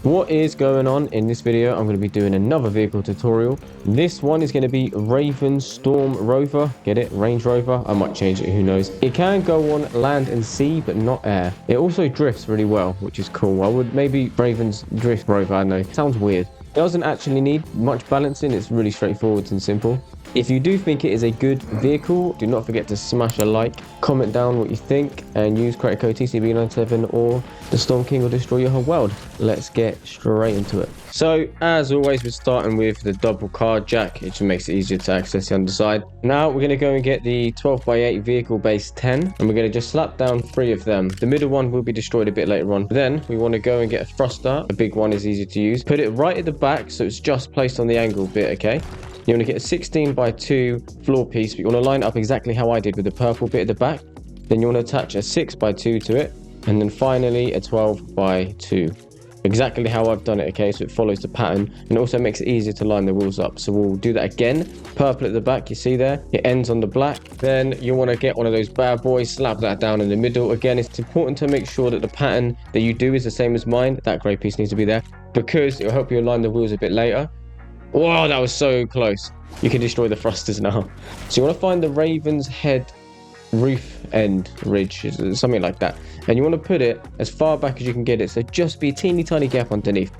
What is going on? In this video, I'm going to be doing another vehicle tutorial. This one is going to be Ravens Storm Rover. Get it? Range Rover. I might change it, who knows. It can go on land and sea, but not air. It also drifts really well, which is cool. I would maybe Ravens Drift Rover. I don't know. It sounds weird. It doesn't actually need much balancing. It's really straightforward and simple. If you do think it is a good vehicle, do not forget to smash a like, comment down what you think, and use credit code TCB97 or the Storm King will destroy your whole world. Let's get straight into it. So, as always, we're starting with the double car jack. It just makes it easier to access the underside. Now, we're going to go and get the 12x8 vehicle base 10, and we're going to just slap down 3 of them. The middle one will be destroyed a bit later on. Then, we want to go and get a thruster. A big one is easy to use. Put it right at the back, so it's just placed on the angle bit, okay? You want to get a 16x2 floor piece, but you want to line it up exactly how I did with the purple bit at the back. Then you want to attach a 6x2 to it, and then finally a 12x2. Exactly how I've done it, okay? So it follows the pattern, and also makes it easier to line the wheels up. So we'll do that again. Purple at the back, you see there? It ends on the black. Then you want to get one of those bad boys, slap that down in the middle. Again, it's important to make sure that the pattern that you do is the same as mine. That grey piece needs to be there, because it will help you align the wheels a bit later. Wow, that was so close. You can destroy the thrusters now. So you want to find the Raven's head roof end ridge, something like that. And you want to put it as far back as you can get it. So just be a teeny tiny gap underneath.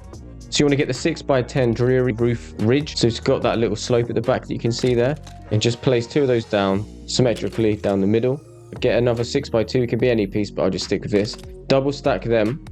So you want to get the 6x10 dreary roof ridge. So it's got that little slope at the back that you can see there. And just place 2 of those down symmetrically down the middle. Get another 6x2. It can be any piece, but I'll just stick with this. Double stack them.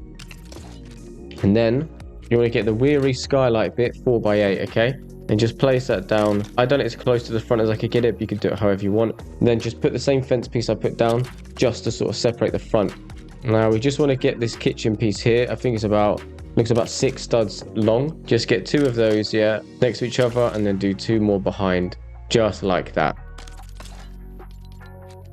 And then you want to get the weary skylight bit 4x8, okay? And just place that down. I done it as close to the front as I could get it, but you can do it however you want. And then just put the same fence piece I put down just to sort of separate the front. Now we just want to get this kitchen piece here. I think it's looks about 6 studs long. Just get 2 of those, yeah, next to each other, and then do 2 more behind, just like that.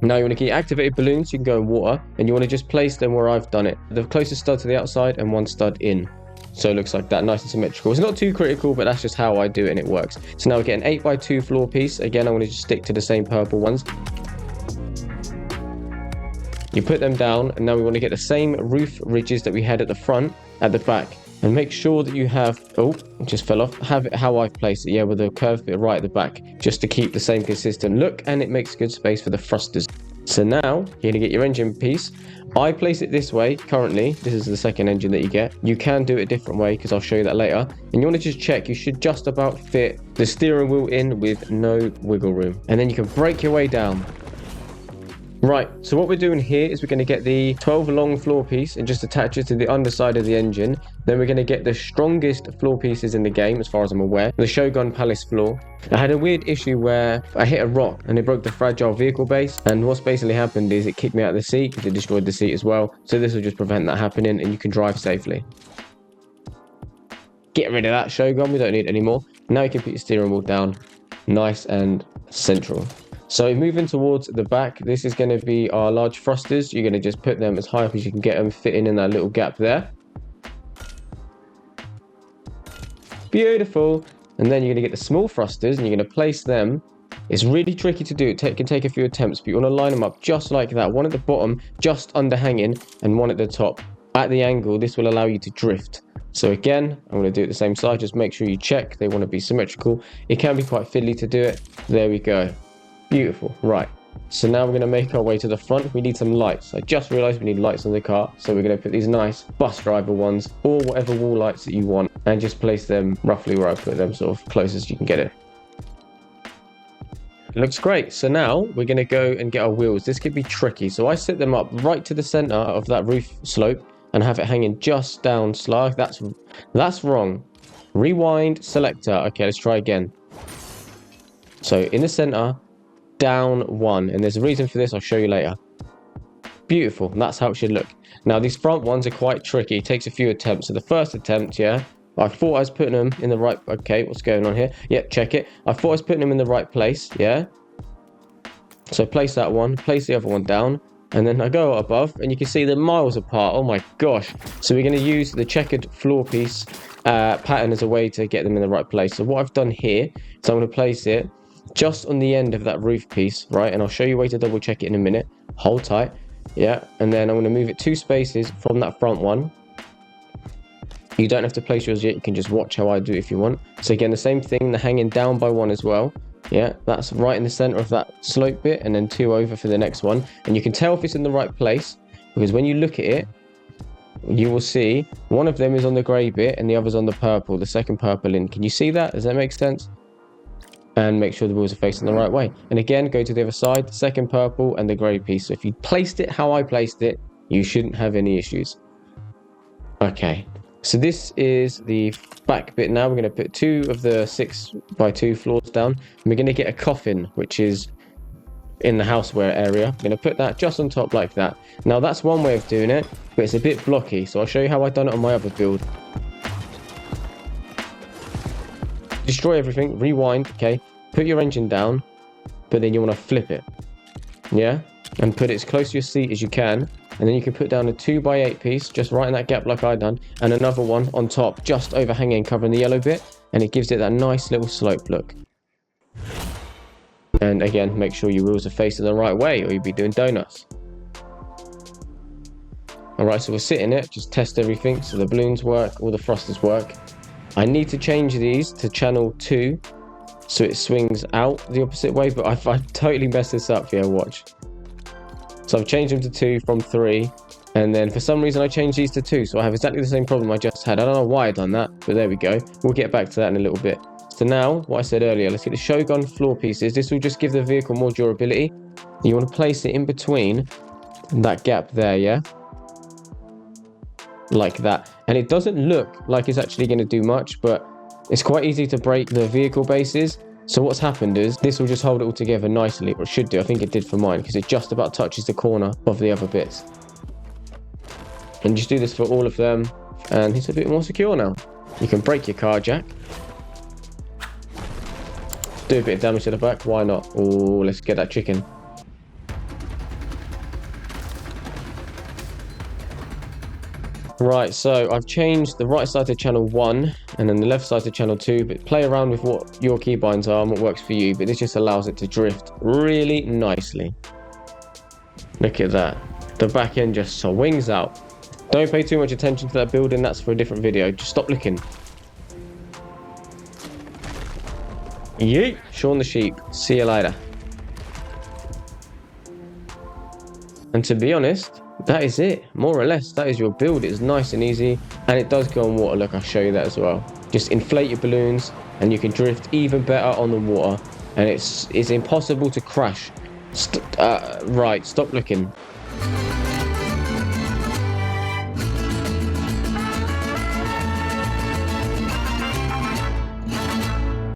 Now you want to get activated balloons. You can go in water, and you want to just place them where I've done it. The closest stud to the outside and 1 stud in. So it looks like that, nice and symmetrical. It's not too critical, but that's just how I do it and it works. So now we get an 8x2 floor piece. Again, I'm going to just stick to the same purple ones. You put them down, and now we want to get the same roof ridges that we had at the front at the back. And make sure that you have, oh, it just fell off. Have it how I've placed it, yeah, with a curved bit right at the back, just to keep the same consistent look, and it makes good space for the thrusters. So now you're going to get your engine piece. I place it this way currently. This is the second engine that you get. You can do it a different way, because I'll show you that later. And you want to just check you should just about fit the steering wheel in with no wiggle room. And then you can break your way down. Right, so what we're doing here is we're going to get the 12 long floor piece and just attach it to the underside of the engine. Then we're going to get the strongest floor pieces in the game, as far as I'm aware, the Shogun Palace floor. I had a weird issue where I hit a rock and it broke the fragile vehicle base, and what's basically happened is it kicked me out of the seat because it destroyed the seat as well. So this will just prevent that happening, and you can drive safely. Get rid of that Shogun, we don't need it anymore. Now you can put your steering wheel down nice and central. So moving towards the back, this is going to be our large thrusters. You're going to just put them as high up as you can get them, fitting in that little gap there. Beautiful. And then you're going to get the small thrusters, and you're going to place them. It's really tricky to do. It can take a few attempts, but you want to line them up just like that. One at the bottom, just under hanging, and one at the top. At the angle, this will allow you to drift. So again, I'm going to do it the same side. Just make sure you check. They want to be symmetrical. It can be quite fiddly to do it. There we go. Beautiful. Right, so now we're going to make our way to the front. We need some lights. I just realized we need lights on the car, so we're going to put these nice bus driver ones, or whatever wall lights that you want, and just place them roughly where I put them, sort of close as you can get it. Looks great. So now we're going to go and get our wheels. This could be tricky, so I set them up right to the center of that roof slope and have it hanging just down slow. That's wrong. Rewind selector. Okay, let's try again. So in the center, down 1, and there's a reason for this. I'll show you later. Beautiful. That's how it should look. Now these front ones are quite tricky. It takes a few attempts. So the first attempt, yeah, I thought I was putting them in the right. Okay, what's going on here? Yep, check it. I thought I was putting them in the right place, yeah. So place that one, place the other one down, and then I go above, and you can see they're miles apart. Oh my gosh. So we're going to use the checkered floor piece pattern as a way to get them in the right place. So what I've done here is I'm going to place it just on the end of that roof piece, right? And I'll show you a way to double check it in a minute. Hold tight. Yeah, and then I'm going to move it 2 spaces from that front one. You don't have to place yours yet. You can just watch how I do it if you want. So again, the same thing, the hanging down by one as well. Yeah, that's right in the center of that slope bit, and then 2 over for the next one. And you can tell if it's in the right place, because when you look at it, you will see one of them is on the gray bit and the other's on the purple, the second purple in. Can you see that? Does that make sense? And make sure the wheels are facing the right way. And again, go to the other side, the second purple and the gray piece. So if you placed it how I placed it, you shouldn't have any issues. Okay, so this is the back bit now. We're going to put 2 of the 6x2 floors down. And we're going to get a coffin, which is in the houseware area. I'm going to put that just on top like that. Now that's one way of doing it, but it's a bit blocky. So I'll show you how I've done it on my other build. Destroy everything, rewind, okay? Put your engine down, but then you want to flip it. Yeah? And put it as close to your seat as you can. And then you can put down a 2x8 piece, just right in that gap like I done, and another one on top, just overhanging, covering the yellow bit, and it gives it that nice little slope look. And again, make sure your wheels are facing the right way, or you'll be doing donuts. Alright, so we'll sit in it, just test everything, so the balloons work, all the thrusters work. I need to change these to channel 2, so it swings out the opposite way, but I've totally messed this up, yeah, watch. So I've changed them to 2 from 3, and then for some reason I changed these to 2, so I have exactly the same problem I just had. I don't know why I've done that, but there we go. We'll get back to that in a little bit. So now, what I said earlier, let's get the Shogun floor pieces. This will just give the vehicle more durability. You want to place it in between that gap there, yeah? Like that. And it doesn't look like it's actually going to do much, but it's quite easy to break the vehicle bases. So what's happened is this will just hold it all together nicely, or it should do. I think it did for mine, because it just about touches the corner of the other bits. And just do this for all of them, and it's a bit more secure now. You can break your car jack. Do a bit of damage to the back, why not? Oh, let's get that chicken. Right, so I've changed the right side to channel 1 and then the left side to channel 2, but play around with what your keybinds are and what works for you, but this just allows it to drift really nicely. Look at that. The back end just swings out. Don't pay too much attention to that building, that's for a different video. Just stop looking. Yeet! Shaun the sheep. See you later. And to be honest, that is it, more or less. That is your build. It's nice and easy, and it does go on water. Look, I'll show you that as well. Just inflate your balloons and you can drift even better on the water, and it's impossible to crash. Right, stop looking.